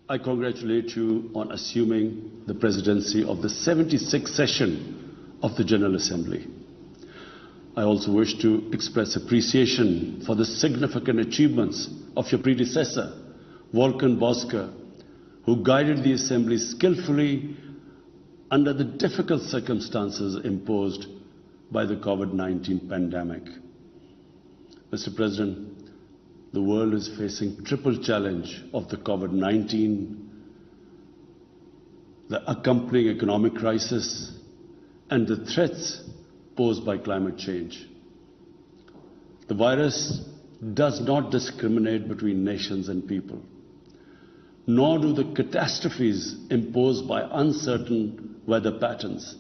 I congratulate you on assuming the presidency of the 76th session of the General Assembly. I also wish to express appreciation for the significant achievements of your predecessor, Volkan Bozkır, who guided the Assembly skillfully under the difficult circumstances imposed by the COVID-19 pandemic. Mr. President, the world is facing triple challenge of the COVID-19, the accompanying economic crisis, and the threats posed by climate change. The virus does not discriminate between nations and people, nor do the catastrophes imposed by uncertain weather patterns.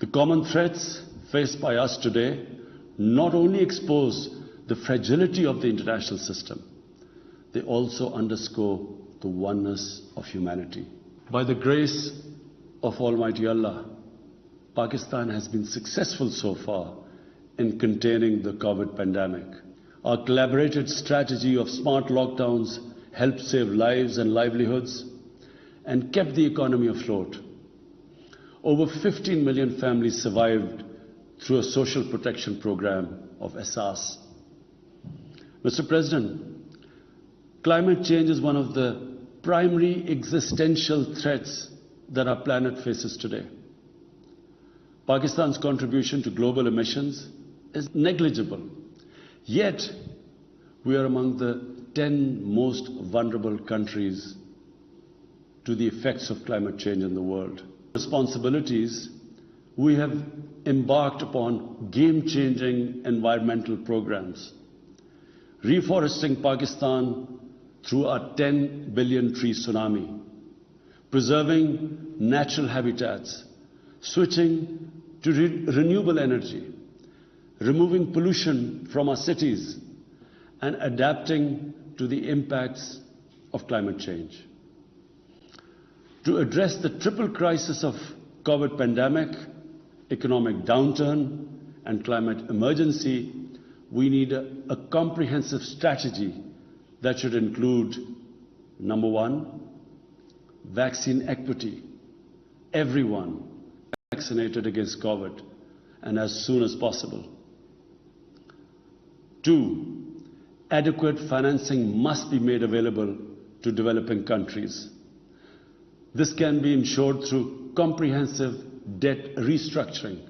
The common threats faced by us today not only expose the fragility of the international system, they also underscore the oneness of humanity. By the grace of Almighty Allah, Pakistan has been successful so far in containing the COVID pandemic. Our collaborated strategy of smart lockdowns helped save lives and livelihoods and kept the economy afloat. Over 15 million families survived through a social protection program of Asas. Mr. President, climate change is one of the primary existential threats that our planet faces today. Pakistan's contribution to global emissions is negligible, yet we are among the 10 most vulnerable countries to the effects of climate change in the world. Responsibilities, we have embarked upon game-changing environmental programs, reforesting Pakistan through our 10 billion tree tsunami, preserving natural habitats, switching to renewable energy, removing pollution from our cities, and adapting to the impacts of climate change. To address the triple crisis of COVID pandemic, economic downturn, and climate emergency, we need a comprehensive strategy that should include, number one, vaccine equity. Everyone vaccinated against COVID, and as soon as possible. Two, adequate financing must be made available to developing countries. This can be ensured through comprehensive debt restructuring,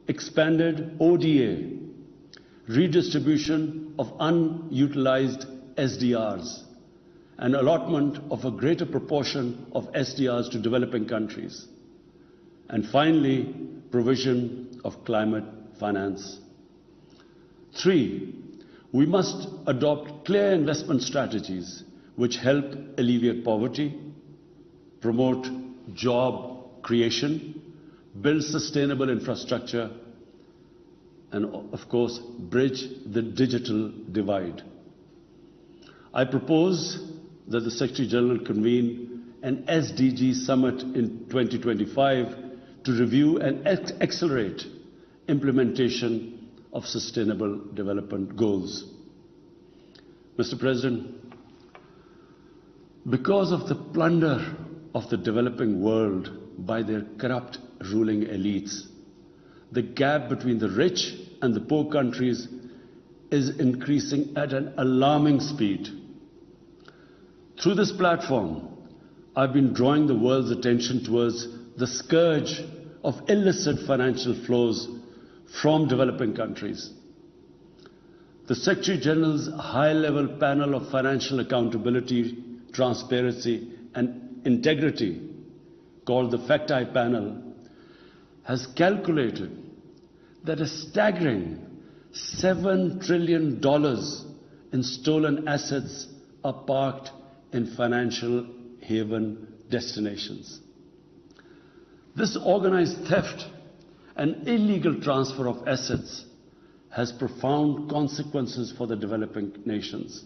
expanded ODA, redistribution of unutilized SDRs, and allotment of a greater proportion of SDRs to developing countries. And finally, provision of climate finance. Three, we must adopt clear investment strategies which help alleviate poverty, promote job creation, build sustainable infrastructure, and of course, bridge the digital divide. I propose that the Secretary General convene an SDG summit in 2025 to review and accelerate implementation of sustainable development goals. Mr. President, because of the plunder of the developing world by their corrupt ruling elites, the gap between the rich and the poor countries is increasing at an alarming speed. Through this platform, I've been drawing the world's attention towards the scourge of illicit financial flows from developing countries. The Secretary General's high-level panel of financial accountability, transparency, and integrity, called the FACT-I panel, has calculated that a staggering $7 trillion in stolen assets are parked in financial haven destinations. This organized theft and illegal transfer of assets has profound consequences for the developing nations.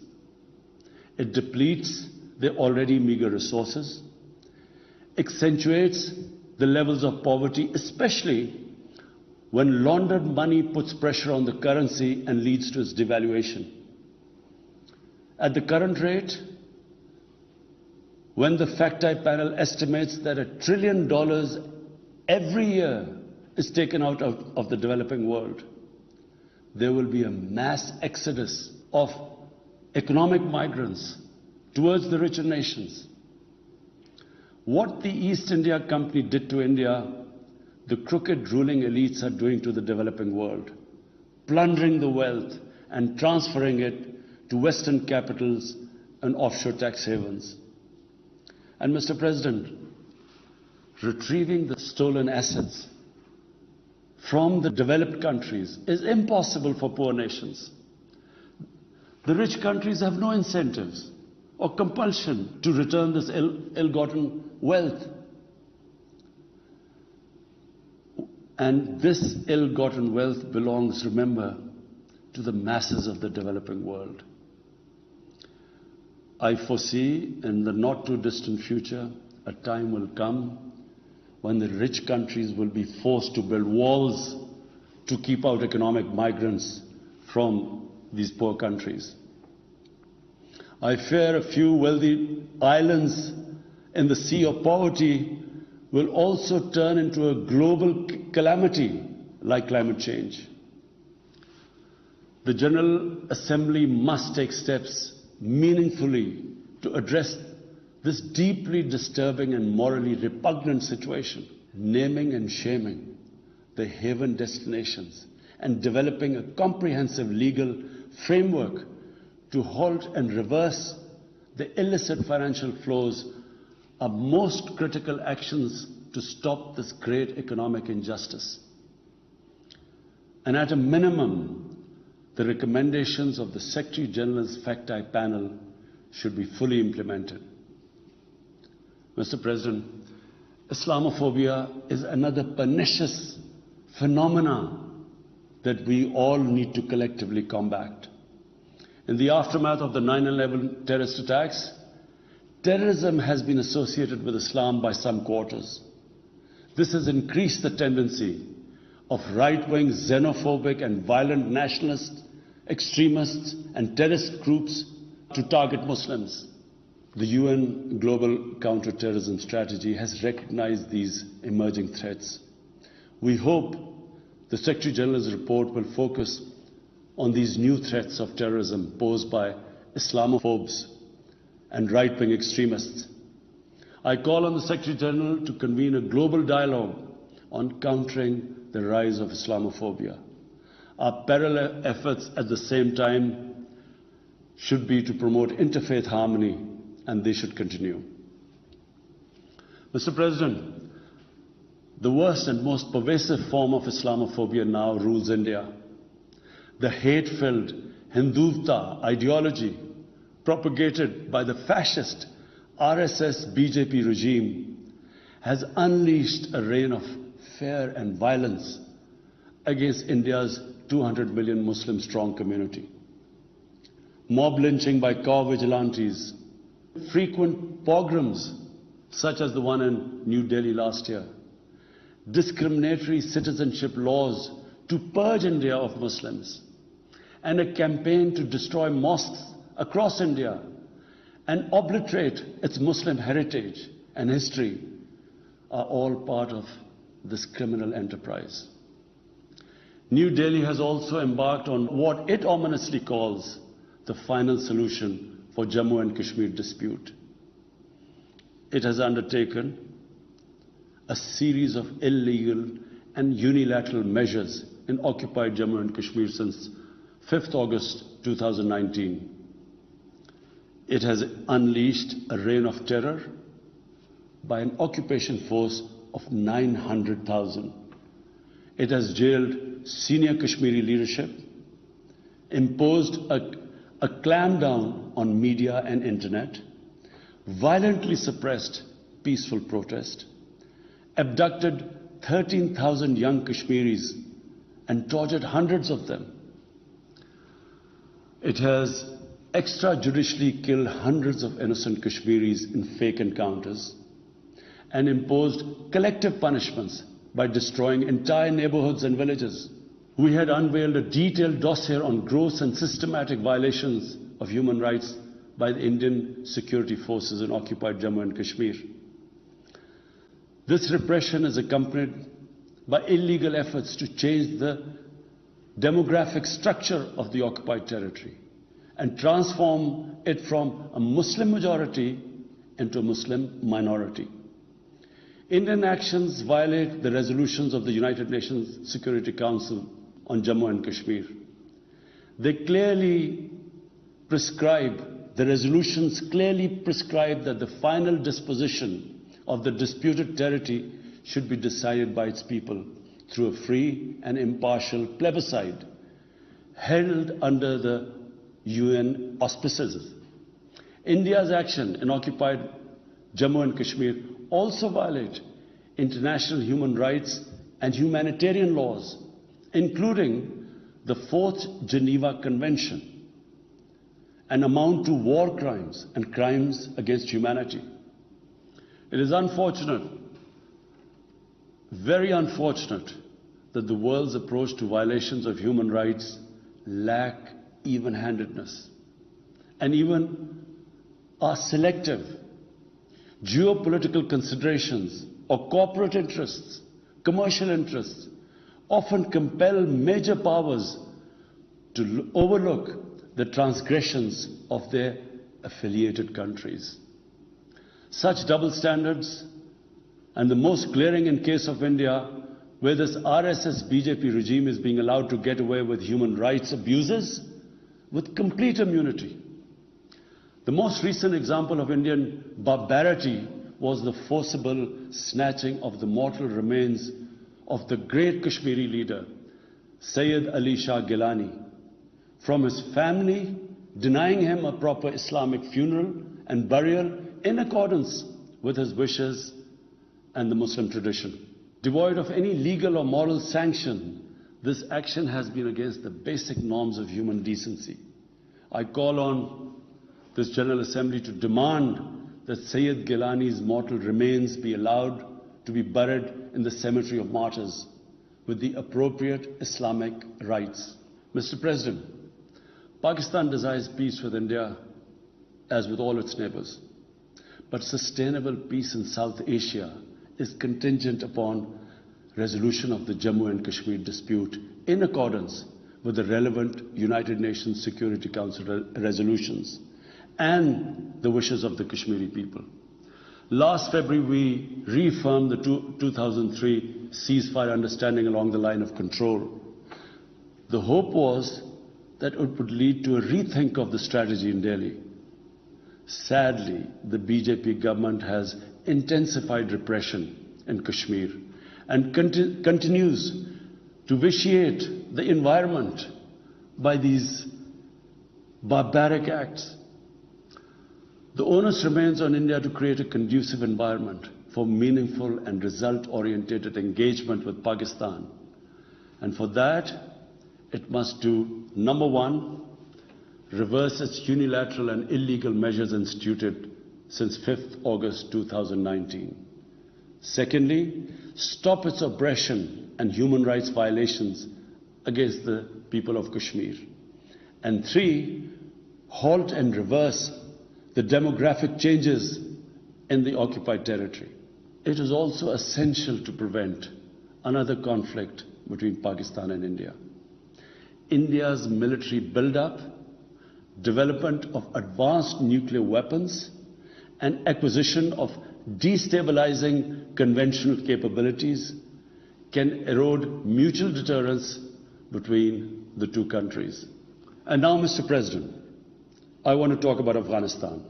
It depletes their already meager resources, accentuates the levels of poverty, especially when laundered money puts pressure on the currency and leads to its devaluation. At the current rate, When the fact-type panel estimates that $1 trillion every year is taken out of the developing world, there will be a mass exodus of economic migrants towards the richer nations. What the East India Company did to India, the crooked ruling elites are doing to the developing world, plundering the wealth and transferring it to Western capitals and offshore tax havens. And Mr. President, retrieving the stolen assets from the developed countries is impossible for poor nations. The rich countries have no incentives or compulsion to return this ill-gotten wealth. And this ill-gotten wealth belongs, remember, to the masses of the developing world. I foresee in the not-too-distant future a time will come when the rich countries will be forced to build walls to keep out economic migrants from these poor countries. I fear a few wealthy islands in the sea of poverty will also turn into a global calamity like climate change. The General Assembly must take steps meaningfully to address this deeply disturbing and morally repugnant situation, naming and shaming the haven destinations and developing a comprehensive legal framework to halt and reverse the illicit financial flows are most critical actions to stop this great economic injustice. And at a minimum, the recommendations of the Secretary General's fact-type panel should be fully implemented. Mr. President, Islamophobia is another pernicious phenomenon that we all need to collectively combat. In the aftermath of the 9/11 terrorist attacks, terrorism has been associated with Islam by some quarters. This has increased the tendency of right-wing, xenophobic and violent nationalists, extremists and terrorist groups to target Muslims. The UN Global Counter-Terrorism Strategy has recognized these emerging threats. We hope the Secretary General's report will focus on these new threats of terrorism posed by Islamophobes and right-wing extremists. I call on the Secretary General to convene a global dialogue on countering the rise of Islamophobia. Our parallel efforts at the same time should be to promote interfaith harmony, and they should continue. Mr. President, the worst and most pervasive form of Islamophobia now rules India. The hate-filled Hindutva ideology propagated by the fascist RSS-BJP regime has unleashed a reign of fear and violence against India's 200 million Muslim-strong community. Mob lynching by car vigilantes, frequent pogroms such as the one in New Delhi last year, discriminatory citizenship laws to purge India of Muslims, and a campaign to destroy mosques across India and obliterate its Muslim heritage and history are all part of this criminal enterprise. New Delhi has also embarked on what it ominously calls the final solution for Jammu and Kashmir dispute. It has undertaken a series of illegal and unilateral measures in occupied Jammu and Kashmir since 5th August 2019. It has unleashed a reign of terror by an occupation force of 900,000. It has jailed senior Kashmiri leadership, imposed a clampdown on media and internet, violently suppressed peaceful protest, abducted 13,000 young Kashmiris and tortured hundreds of them. It has extrajudicially killed hundreds of innocent Kashmiris in fake encounters and imposed collective punishments by destroying entire neighborhoods and villages. We had unveiled a detailed dossier on gross and systematic violations of human rights by the Indian security forces in occupied Jammu and Kashmir. This repression is accompanied by illegal efforts to change the demographic structure of the occupied territory and transform it from a Muslim majority into a Muslim minority. Indian actions violate the resolutions of the United Nations Security Council on Jammu and Kashmir. They clearly prescribe, the resolutions clearly prescribe that the final disposition of the disputed territory should be decided by its people through a free and impartial plebiscite held under the UN auspices. India's action in occupied Jammu and Kashmir also violate international human rights and humanitarian laws, including the Fourth Geneva Convention, and amount to war crimes and crimes against humanity. It is unfortunate, very unfortunate, that the world's approach to violations of human rights lack even-handedness and even are selective. Geopolitical considerations or corporate interests, commercial interests, often compel major powers to overlook the transgressions of their affiliated countries. Such double standards, and the most glaring in case of India, where this RSS-BJP regime is being allowed to get away with human rights abuses with complete immunity. The most recent example of Indian barbarity was the forcible snatching of the mortal remains of the great Kashmiri leader, Sayyid Ali Shah Gilani, from his family, denying him a proper Islamic funeral and burial in accordance with his wishes and the Muslim tradition. Devoid of any legal or moral sanction, this action has been against the basic norms of human decency. I call on this General Assembly to demand that Sayyid Gilani's mortal remains be allowed to be buried in the cemetery of martyrs with the appropriate Islamic rites. Mr. President, Pakistan desires peace with India as with all its neighbors. But sustainable peace in South Asia is contingent upon resolution of the Jammu and Kashmir dispute in accordance with the relevant United Nations Security Council resolutions and the wishes of the Kashmiri people. Last February, we reaffirmed the 2003 ceasefire understanding along the line of control. The hope was that it would lead to a rethink of the strategy in Delhi. Sadly, the BJP government has intensified repression in Kashmir and continues to vitiate the environment by these barbaric acts. The onus remains on India to create a conducive environment for meaningful and result-oriented engagement with Pakistan. And for that, it must do, number one, reverse its unilateral and illegal measures instituted since 5th August 2019. Secondly, stop its oppression and human rights violations against the people of Kashmir. And three, halt and reverse the demographic changes in the occupied territory. It is also essential to prevent another conflict between Pakistan and India. India's military build-up, development of advanced nuclear weapons, and acquisition of destabilizing conventional capabilities can erode mutual deterrence between the two countries. And now, Mr. President, I want to talk about Afghanistan.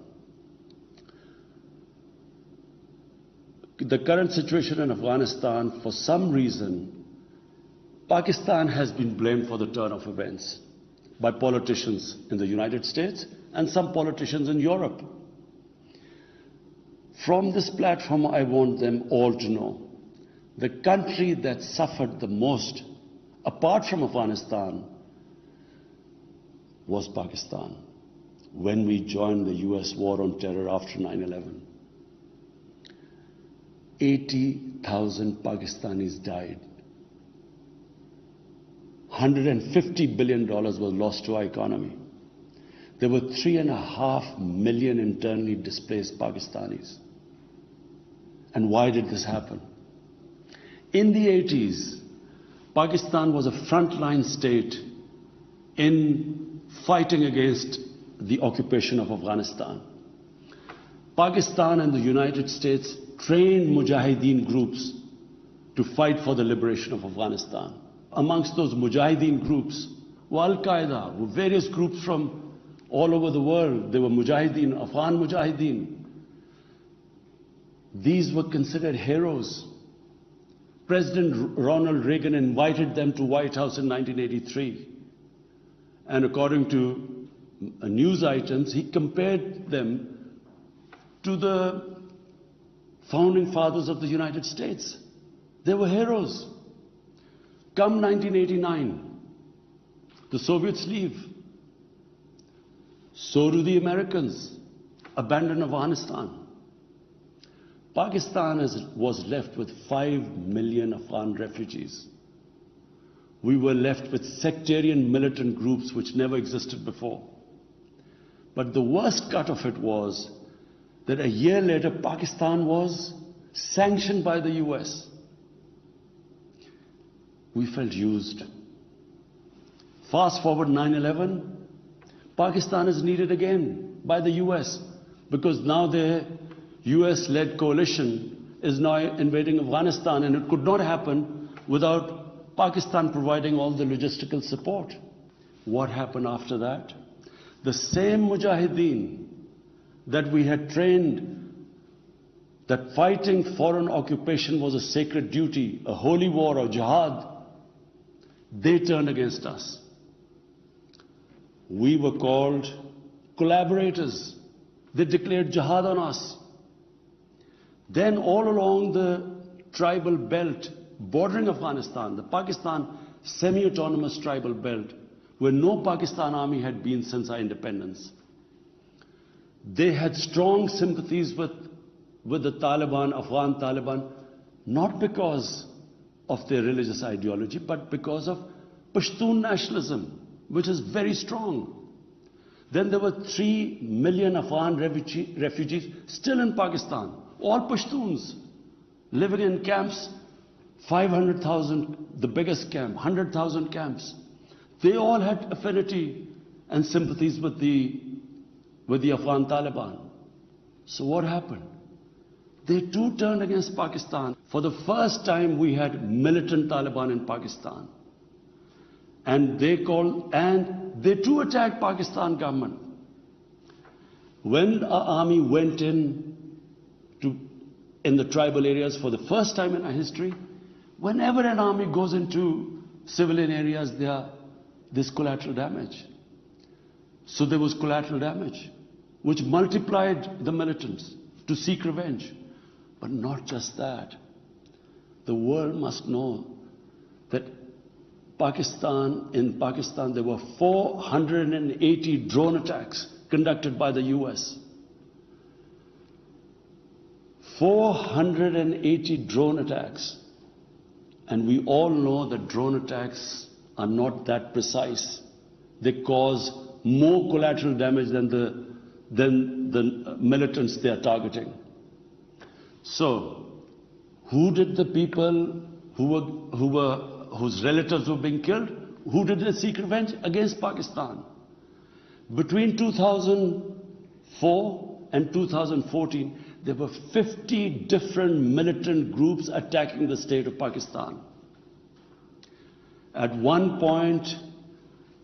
The current situation in Afghanistan, for some reason, Pakistan has been blamed for the turn of events by politicians in the United States and some politicians in Europe. From this platform, I want them all to know the country that suffered the most, apart from Afghanistan, was Pakistan when we joined the US war on terror after 9/11. 80,000 Pakistanis died. $150 billion was lost to our economy. there were 3.5 million internally displaced Pakistanis. And why did this happen? In the 80s, Pakistan was a frontline state in fighting against the occupation of Afghanistan. Pakistan and the United States trained mujahideen groups to fight for the liberation of Afghanistan. Amongst those mujahideen groups were Al-Qaeda, were various groups from all over the world. They were mujahideen, Afghan mujahideen. These were considered heroes. President Ronald Reagan invited them to White House in 1983. And according to news items, he compared them to the founding fathers of the United States. They were heroes. Come 1989, the Soviets leave. So do the Americans, abandon Afghanistan. Pakistan was left with 5 million Afghan refugees. We were left with sectarian militant groups which never existed before. But the worst cut of it was that a year later, Pakistan was sanctioned by the US. We felt used. Fast forward 9/11, Pakistan is needed again by the US because now their US-led coalition is now invading Afghanistan, and it could not happen without Pakistan providing all the logistical support. What happened after that? The same mujahideen that we had trained that fighting foreign occupation was a sacred duty, a holy war or jihad, they turned against us. We were called collaborators. They declared jihad on us. Then all along the tribal belt bordering Afghanistan, the Pakistan semi-autonomous tribal belt, where no Pakistan army had been since our independence, they had strong sympathies with the Taliban, Afghan Taliban, not because of their religious ideology, but because of Pashtun nationalism, which is very strong. Then there were 3 million Afghan refugees still in Pakistan, all Pashtuns, living in camps, 500,000, the biggest camp, 100,000 camps. They all had affinity and sympathies with the Afghan Taliban. So what happened? They too turned against Pakistan. For the first time, we had militant Taliban in Pakistan. And they too attacked Pakistan government. When our army went in the tribal areas for the first time in our history, whenever an army goes into civilian areas, there's collateral damage. So there was collateral damage, which multiplied the militants to seek revenge. But not just that. The world must know that in Pakistan, there were 480 drone attacks conducted by the US. 480 drone attacks. And we all know that drone attacks are not that precise. They cause more collateral damage than the militants they are targeting. So, who did the people whose relatives were being killed, who did they seek revenge? Against Pakistan. Between 2004 and 2014, there were 50 different militant groups attacking the state of Pakistan. At one point,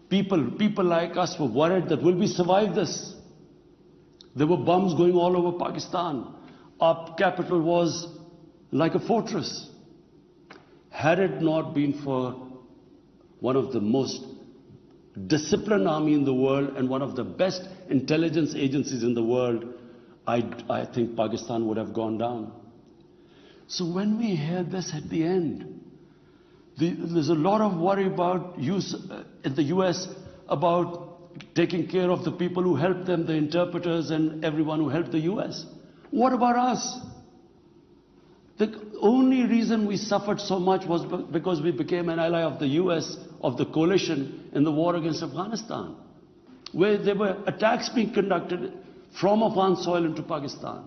people like us were worried that will we survive this? There were bombs going all over Pakistan. Our capital was like a fortress. Had it not been for one of the most disciplined army in the world and one of the best intelligence agencies in the world, I think Pakistan would have gone down. So when we hear this at the end, there's a lot of worry about in the US about taking care of the people who helped them, the interpreters and everyone who helped the US. What about us? The only reason we suffered so much was because we became an ally of the US, of the coalition in the war against Afghanistan. where there were attacks being conducted from Afghan soil into Pakistan.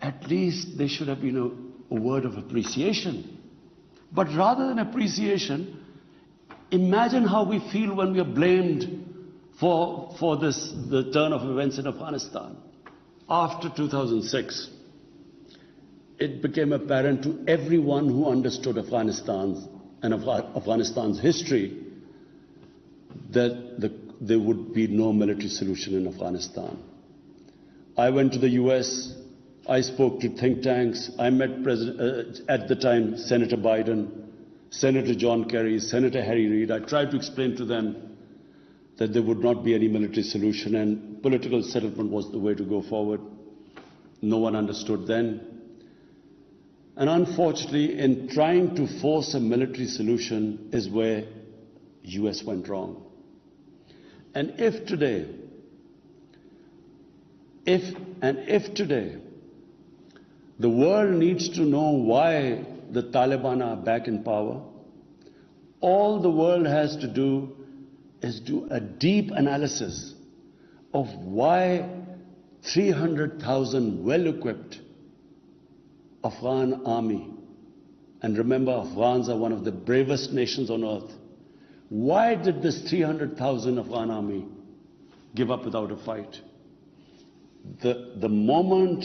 At least there should have been a word of appreciation. But rather than appreciation, imagine how we feel when we are blamed for the turn of events in Afghanistan. After 2006, it became apparent to everyone who understood Afghanistan's history that there would be no military solution in Afghanistan. I went to the US, I spoke to think tanks, I met at the time Senator Biden, Senator John Kerry, Senator Harry Reid. I tried to explain to them that there would not be any military solution and political settlement was the way to go forward. No one understood then. And unfortunately, in trying to force a military solution is where US went wrong. And if today, the world needs to know why the Taliban are back in power, all the world has to do is do a deep analysis of why 300,000 well-equipped Afghan army, and remember Afghans are one of the bravest nations on earth, why did this 300,000 Afghan army give up without a fight? The moment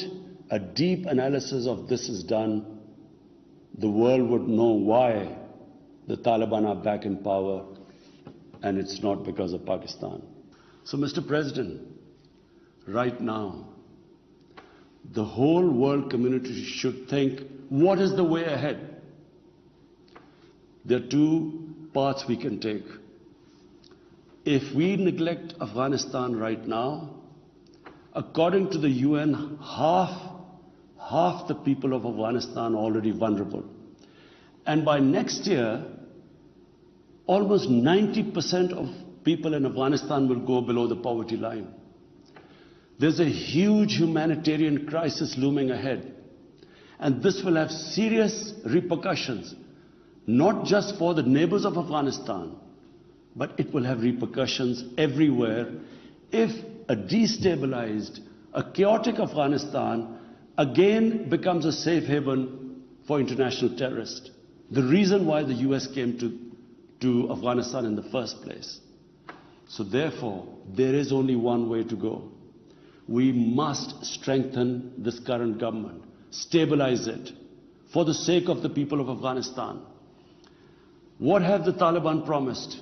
a deep analysis of this is done, the world would know why the Taliban are back in power, and it's not because of Pakistan. So, Mr. President, right now, the whole world community should think, what is the way ahead? There are two paths we can take. If we neglect Afghanistan right now, according to the UN, half the people of Afghanistan are already vulnerable. And by next year, almost 90% of people in Afghanistan will go below the poverty line. There's a huge humanitarian crisis looming ahead. And this will have serious repercussions, not just for the neighbors of Afghanistan, but it will have repercussions everywhere if a destabilized, a chaotic Afghanistan again becomes a safe haven for international terrorists. The reason why the US came to Afghanistan in the first place. So therefore, there is only one way to go. We must strengthen this current government, stabilize it, for the sake of the people of Afghanistan. What have the Taliban promised?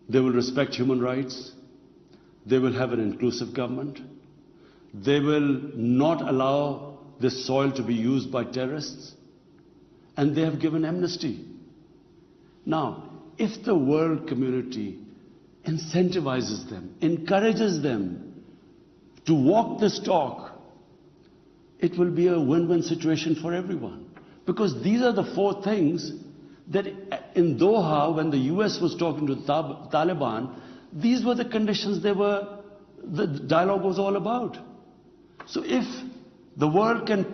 They will respect human rights. They will have an inclusive government. They will not allow this soil to be used by terrorists. And they have given amnesty. Now, if the world community incentivizes them, encourages them to walk this talk, it will be a win-win situation for everyone. Because these are the four things that in Doha, when the US was talking to the Taliban, these were the conditions the dialogue was all about. So if the world can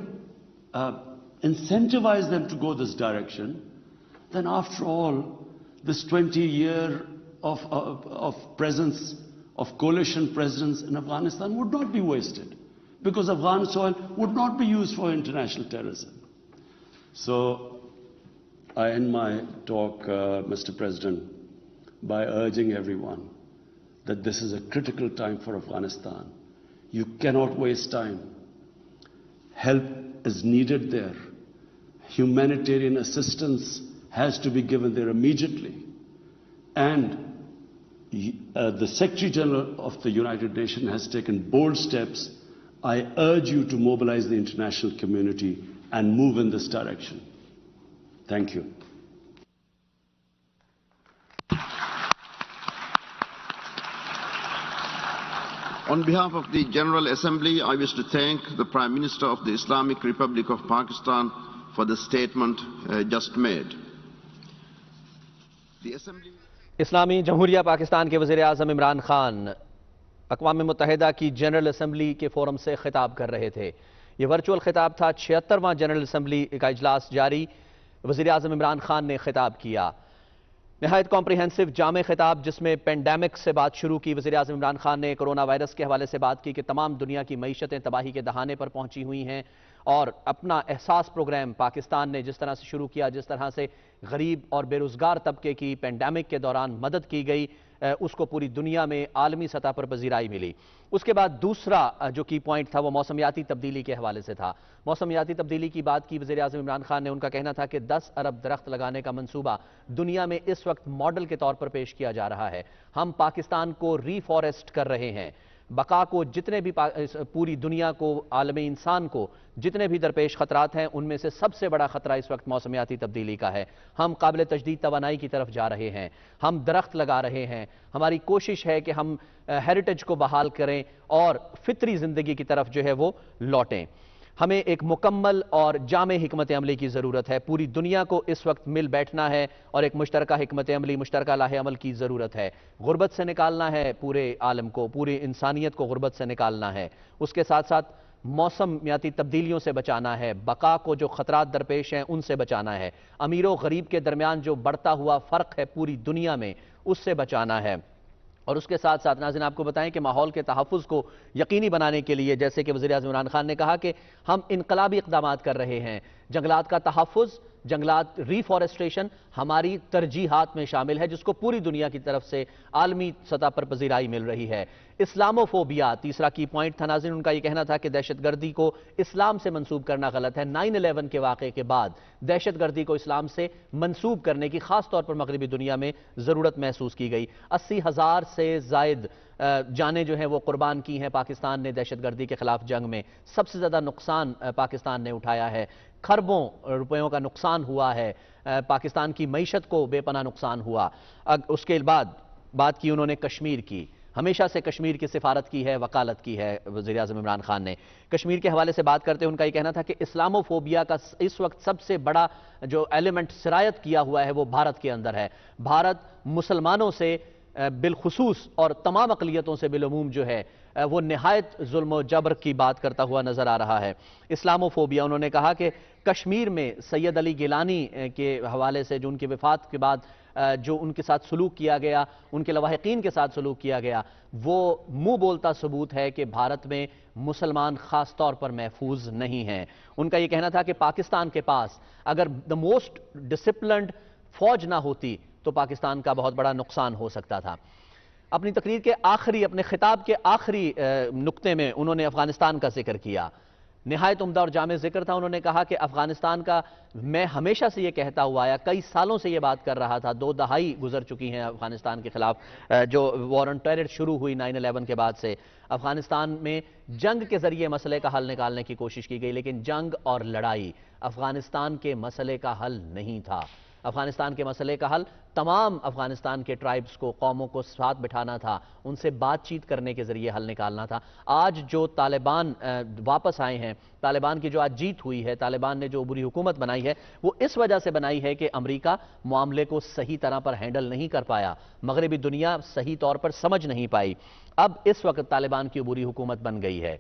incentivize them to go this direction, then after all, this 20-year of presence, of coalition presence in Afghanistan would not be wasted, because Afghan soil would not be used for international terrorism. So I end my talk, Mr. President, by urging everyone that this is a critical time for Afghanistan. You cannot waste time. Help is needed there. Humanitarian assistance has to be given there immediately. And the Secretary General of the United Nations has taken bold steps. I urge you to mobilize the international community and move in this direction. Thank you. On behalf of the General Assembly, I wish to thank the Prime Minister of the Islamic Republic of Pakistan for the statement just made. The Assembly... इस्लामी जमहूरिया पाकिस्तान के वज़ीर आज़म इमरान खान अक़वाम मुत्तहिदा की general assembly के forum से खिताब कर रहे थे। ये वर्चुअल खिताब था। 76वां जनरल असम्बली का इजलास जारी। वज़ीर आज़म इमरान खान ने खिताब किया। نہایت کمپریہنسو جامع خطاب جس میں پینڈیمک سے بات شروع کی. وزیراعظم عمران خان نے کرونا وائرس کے حوالے سے بات کی کہ تمام دنیا کی معیشتیں تباہی کے دہانے پر پہنچی ہوئی ہیں اور اپنا احساس پروگرام پاکستان نے جس طرح سے شروع کیا, جس طرح سے غریب اور بے روزگار طبقے کی پینڈیمک کے دوران مدد کی گئی, اس کو پوری دنیا میں عالمی سطح پر پذیرائی ملی. اس کے بعد دوسرا جو کی پوائنٹ تھا وہ موسمیاتی تبدیلی کے حوالے سے تھا. موسمیاتی تبدیلی کی بات کی وزیراعظم عمران خان نے. ان کا کہنا تھا کہ 10 ارب درخت لگانے کا منصوبہ دنیا میں اس وقت ماڈل کے طور پر پیش کیا جا رہا ہے. ہم پاکستان کو ری فارسٹ کر رہے ہیں. بقا کو جتنے بھی پوری دنیا کو, عالم انسان کو جتنے بھی درپیش خطرات ہیں, ان میں سے سب سے بڑا خطرہ اس وقت موسمیاتی تبدیلی کا ہے. ہم قابل تجدید توانائی کی طرف جا رہے ہیں, ہم درخت لگا رہے ہیں. ہماری کوشش ہے کہ ہم ہیریٹیج کو بحال کریں اور فطری زندگی کی طرف جو ہے وہ لوٹیں. ہمیں ایک مکمل اور جامع حکمت عملی کی ضرورت ہے. پوری دنیا کو اس وقت مل بیٹھنا ہے اور ایک مشترکہ حکمت عملی, مشترکہ لاہ عمل کی ضرورت ہے. غربت سے نکالنا ہے پورے عالم کو, پوری انسانیت کو غربت سے نکالنا ہے. اس کے ساتھ ساتھ موسمیاتی تبدیلیوں سے بچانا ہے. بقا کو جو خطرات درپیش ہیں ان سے بچانا ہے. امیر و غریب کے درمیان جو بڑھتا ہوا فرق ہے پوری دنیا میں, اس سے بچانا ہے. اور اس کے ساتھ ساتھ ناظرین آپ کو بتائیں کہ ماحول کے تحفظ کو یقینی بنانے کے لیے, جیسے کہ وزیراعظم عمران خان نے کہا کہ ہم انقلابی اقدامات کر رہے ہیں. جنگلات کا تحفظ, جنگلات ری فارسٹریشن ہماری ترجیحات میں شامل ہے, جس کو پوری دنیا کی طرف سے عالمی سطح پر پذیرائی مل رہی ہے. اسلاموفوبیا تیسرا کی پوائنٹ تھا ناظرین. ان کا یہ کہنا تھا کہ دہشت گردی کو اسلام سے منسوب کرنا غلط ہے. 9/11 کے واقعے کے بعد دہشت گردی کو اسلام سے منسوب کرنے کی خاص طور پر مغربی دنیا میں ضرورت محسوس کی گئی. 80,000 سے زائد جانیں جو ہیں وہ قربان کی ہیں پاکستان نے دہشت گردی کے خلاف جنگ میں. سب سے زیادہ نقصان پاکستان نے اٹھایا ہے. کھربوں روپیوں کا نقصان ہوا ہے. پاکستان کی معیشت کو بے پناہ نقصان ہوا. اس کے بعد بات کی انہوں نے کشمیر کی. ہمیشہ سے کشمیر کی سفارت کی ہے, وکالت کی ہے وزیراعظم عمران خان نے. کشمیر کے حوالے سے بات کرتے ان کا یہ کہنا تھا کہ اسلاموفوبیا کا اس وقت سب سے بڑا جو ایلیمنٹ سرایت کیا ہوا ہے وہ بھارت کے اندر ہے. بھارت مسلمانوں سے بالخصوص اور تمام اقلیتوں سے بالعموم جو ہے وہ نہایت ظلم و جبر کی بات کرتا ہوا نظر آ رہا ہے. اسلاموفوبیا, انہوں نے کہا کہ کشمیر میں سید علی گیلانی کے حوالے سے جو ان کی وفات کے بعد جو ان کے ساتھ سلوک کیا گیا, ان کے لواحقین کے ساتھ سلوک کیا گیا, وہ منہ بولتا ثبوت ہے کہ بھارت میں مسلمان خاص طور پر محفوظ نہیں ہیں. ان کا یہ کہنا تھا کہ پاکستان کے پاس اگر دا موسٹ ڈسپلنڈ فوج نہ ہوتی تو پاکستان کا بہت بڑا نقصان ہو سکتا تھا. اپنی تقریر کے آخری, اپنے خطاب کے آخری نقطے میں انہوں نے افغانستان کا ذکر کیا. نہایت عمدہ اور جامع ذکر تھا. انہوں نے کہا کہ افغانستان کا, میں ہمیشہ سے یہ کہتا ہوا آیا, کئی سالوں سے یہ بات کر رہا تھا, 2 دہائی گزر چکی ہیں افغانستان کے خلاف جو وار آن ٹیرر شروع ہوئی 9/11 کے بعد سے. افغانستان میں جنگ کے ذریعے مسئلے کا حل نکالنے کی کوشش کی گئی, لیکن جنگ اور لڑائی افغانستان کے مسئلے کا حل نہیں تھا. افغانستان کے مسئلے کا حل تمام افغانستان کے ٹرائبز کو, قوموں کو ساتھ بٹھانا تھا, ان سے بات چیت کرنے کے ذریعے حل نکالنا تھا. آج جو طالبان واپس آئے ہیں, طالبان کی جو آج جیت ہوئی ہے, طالبان نے جو عبوری حکومت بنائی ہے, وہ اس وجہ سے بنائی ہے کہ امریکہ معاملے کو صحیح طرح پر ہینڈل نہیں کر پایا, مغربی دنیا صحیح طور پر سمجھ نہیں پائی. اب اس وقت طالبان کی عبوری حکومت بن گئی ہے.